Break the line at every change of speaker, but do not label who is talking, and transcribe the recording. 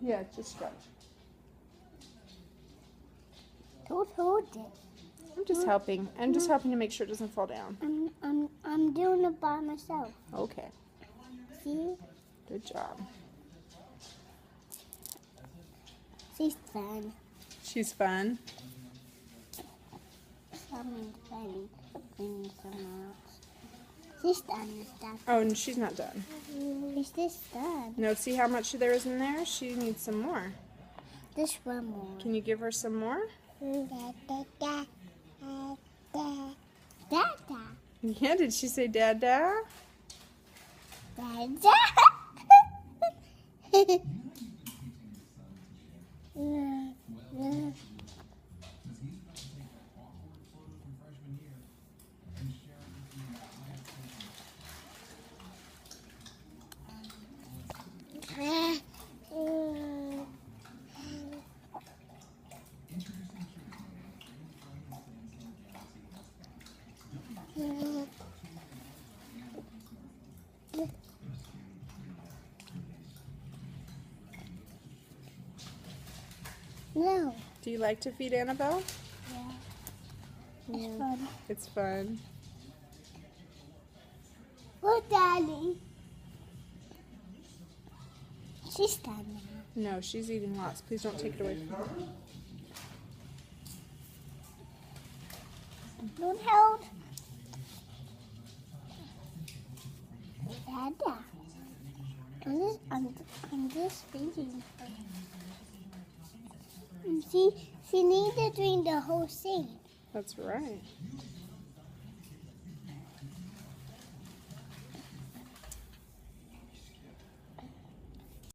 Yeah, just stretch.
Don't hold it.
I'm just helping. I'm just helping to make sure it doesn't fall down.
I'm doing it by myself.
Okay.
See?
Good job.
She's fun.
She's fun.
Someone's fun. Bring someone else. She's done this stuff.
Oh, and she's not done.
Is this done?
No, see how much there is in there? She needs some more.
This one more.
Can you give her some more?
Dada.
Yeah, did she say dada?
Dada. No.
Do you like to feed Annabelle?
Yeah. It's fun.
It's fun.
Look, Daddy. She's done now.
No, she's eating lots. Please don't take it away from her.
Don't hold. Dada. I'm just feeding her. And she needs to drink the whole thing.
That's right.